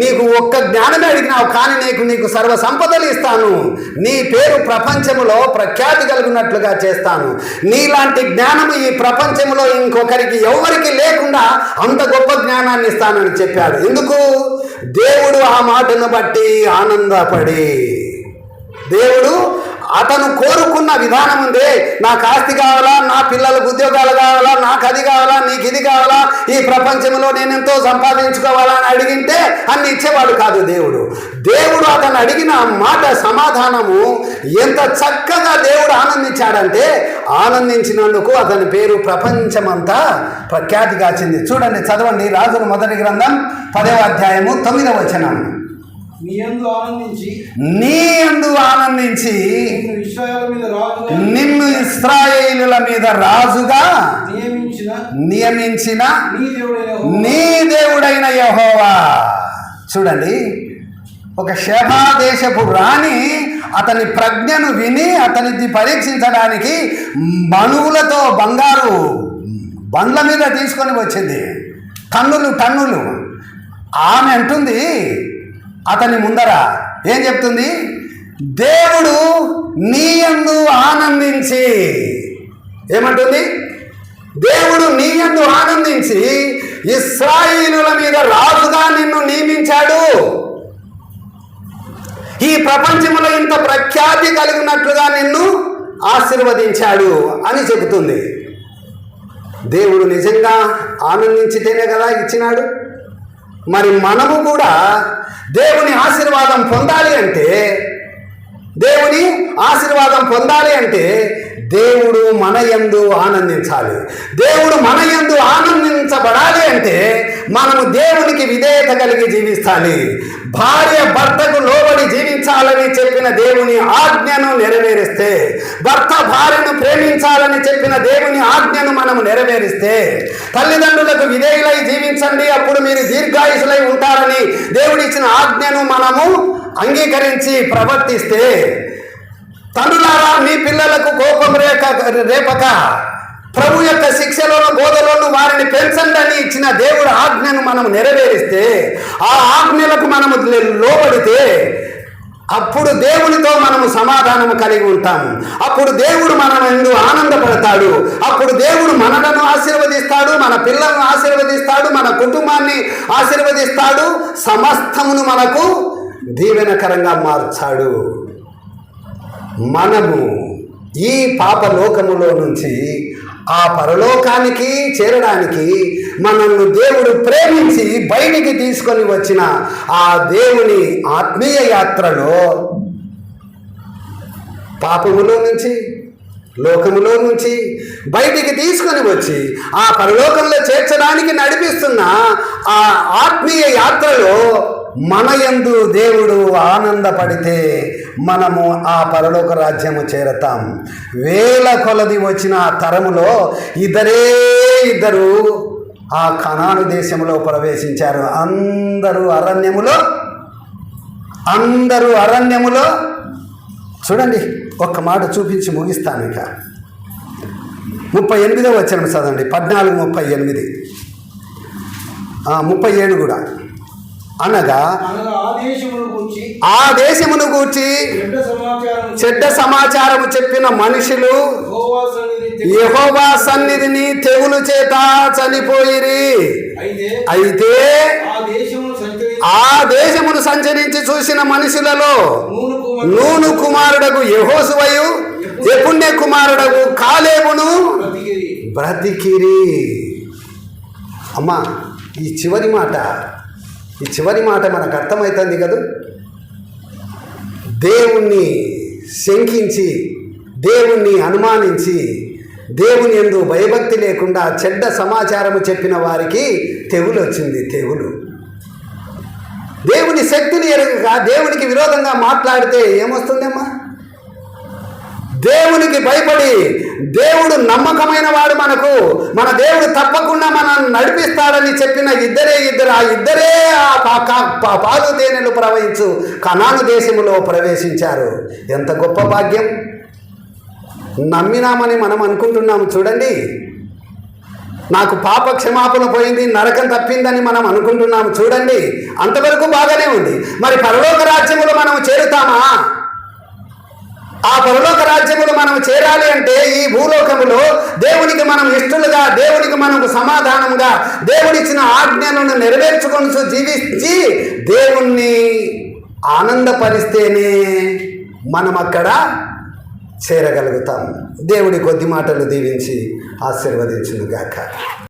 నీకు ఒక్క జ్ఞానమే అడిగినావు కానీ నీకు సర్వ సంపదలు ఇస్తాను, నీ పేరు ప్రపంచములో ప్రఖ్యాతి కలిగినట్లుగా చేస్తాను, నీలాంటి జ్ఞానము ఈ ప్రపంచంలో ఇంకొకరికి ఎవరికి లేకుండా అంత గొప్ప జ్ఞానాన్ని ఇస్తానని చెప్పాడు. ఎందుకు? దేవుడు ఆ మాటను బట్టి ఆనందపడి, దేవుడు అతను కోరుకున్న విధానం ఉందే, నాకు ఆస్తి కావాలా, నా పిల్లలకు ఉద్యోగాలు కావాలా, నాకు అది కావాలా, నీకు ఇది కావాలా, ఈ ప్రపంచంలో నేను ఎంతో సంపాదించుకోవాలా అని అడిగింటే అన్ని ఇచ్చేవాడు కాదు దేవుడు. దేవుడు అతను అడిగిన మాట సమాధానము ఎంత చక్కగా దేవుడు ఆనందించాడంటే, ఆనందించినందుకు అతని పేరు ప్రపంచమంతా ప్రఖ్యాతిగాచింది. చూడండి, చదవండి రాజుల మొదటి గ్రంథం 10వ అధ్యాయము 9వ వచనం. నీ యందు ఆనందించి నిన్ను ఇశ్రాయేలుల మీద రాజుగా నియమించిన నీ దేవుడైన యెహోవా. చూడండి, ఒక షెబా దేశపు రాణి అతని ప్రజ్ఞను విని అతనిని పరీక్షించడానికి మణువులతో బంగారు బండ్ల మీద తీసుకొని వచ్చింది, టన్నులు. ఆమె అంటుంది అతని ముందర, ఏం చెప్తుంది? దేవుడు నీ యందు ఆనందించి, ఏమంటుంది? దేవుడు నీ యందు ఆనందించి ఇశ్రాయేలుల మీద రాజుగా నిన్ను నియమించాడు, ఈ ప్రపంచంలో ఇంత ప్రఖ్యాతి కలిగినట్లుగా నిన్ను ఆశీర్వదించాడు అని చెబుతుంది. దేవుడు నిజంగా ఆనందించితేనే కదా ఇచ్చినాడు. మరి మనము కూడా దేవుని ఆశీర్వాదం పొందాలి అంటే దేవుడు మన యందు ఆనందించాలి. దేవుడు మన యందు ఆనందించబడాలి అంటే మనము దేవునికి విధేయత కలిగి జీవించాలి. భార్య భర్తకు లోబడి జీవించాలని చెప్పిన దేవుని ఆజ్ఞను నెరవేరిస్తే, భర్త భార్యను ప్రేమించాలని చెప్పిన దేవుని ఆజ్ఞను మనము నెరవేరిస్తే, తల్లిదండ్రులకు విధేయులై జీవించండి అప్పుడు మీరు దీర్ఘాయుషులై ఉంటారని దేవుడిచ్చిన ఆజ్ఞను మనము అంగీకరించి ప్రవర్తిస్తే, తండ్రులారా మీ పిల్లలకు కోపం రేపక ప్రభు యొక్క శిక్షలోను బోధలోను వారిని పెంచండి అని ఇచ్చిన దేవుడు ఆజ్ఞను మనం నెరవేరిస్తే, ఆ ఆజ్ఞలకు మనము లోబడితే అప్పుడు దేవునితో మనము సమాధానము కలిగి ఉంటాము. అప్పుడు దేవుడు మన యందు ఆనందపడతాడు. అప్పుడు దేవుడు మనలను ఆశీర్వదిస్తాడు, మన పిల్లలను ఆశీర్వదిస్తాడు, మన కుటుంబాన్ని ఆశీర్వదిస్తాడు, సమస్తమును మనకు దీవెనకరంగా మార్చాడు. మనము ఈ పాపలోకములో నుంచి ఆ పరలోకానికి చేరడానికి మనల్ని దేవుడు ప్రేమించి బయటికి తీసుకొని వచ్చిన ఆ దేవుని ఆత్మీయ యాత్రలో పాపములో నుంచి, లోకములో నుంచి బయటికి తీసుకొని వచ్చి ఆ పరలోకంలో చేర్చడానికి నడిపిస్తున్న ఆ ఆత్మీయ యాత్రలో మన యందు దేవుడు ఆనందపడితే మనము ఆ పరలోక రాజ్యము చేరతాం. వేల కొలది వచ్చిన తరములో ఇద్దరు ఆ కనాను దేశంలో ప్రవేశించారు. అందరూ అరణ్యములో చూడండి, ఒక్క మాట చూపించి ముగిస్తాను. ఇక 38వ వచనం చదవండి, 14:38, 37 కూడా. అనగా ఆ దేశమును గూర్చి చెడ్డ సమాచారము చెప్పిన మనుషులు యెహోవా సన్నిధిని తెగులు చేత చనిపోయిరి. అయితే ఆ దేశమును సంచరించి చూసిన మనుషులలో నూను కుమారుడకు యెహోషువయు యెఫున్నె కుమారుడకు కాలేబును బ్రతికిరి. అమ్మా, ఈ చివరి మాట మనకు అర్థమవుతుంది కదా. దేవుణ్ణి శంకించి, దేవుణ్ణి అనుమానించి, దేవుని యందు భయభక్తి లేకుండా చెడ్డ సమాచారము చెప్పిన వారికి తెగులు వచ్చింది. దేవుని శక్తిని ఎరగక దేవునికి విరోధంగా మాట్లాడితే ఏమొస్తుందమ్మా? దేవునికి భయపడి, దేవుడు నమ్మకమైన వాడు, మన దేవుడు తప్పకుండా మనల్ని నడిపిస్తాడని చెప్పిన ఆ ఇద్దరే పాలు తేనెలు ప్రవహించు కనాను దేశములో ప్రవేశించారు. ఎంత గొప్ప భాగ్యం! నమ్మినామని మనం అనుకుంటున్నాము చూడండి. నాకు పాప క్షమాపణ పోయింది, నరకం తప్పిందని మనం అనుకుంటున్నాము చూడండి. అంతవరకు బాగానే ఉంది. మరి పరలోక రాజ్యములో మనం చేరుతామా? ఆ పరలోక రాజ్యములు మనం చేరాలి అంటే ఈ భూలోకములో దేవునికి మనం ఇష్టలుగా, దేవునికి మనకు సమాధానంగా, దేవుడిచ్చిన ఆజ్ఞలను నెరవేర్చుకొని జీవించి దేవుణ్ణి ఆనందపరిస్తేనే మనం అక్కడ చేరగలుగుతాం. దేవుడి కొద్ది మాటలు దీవించి ఆశీర్వదించును గాక.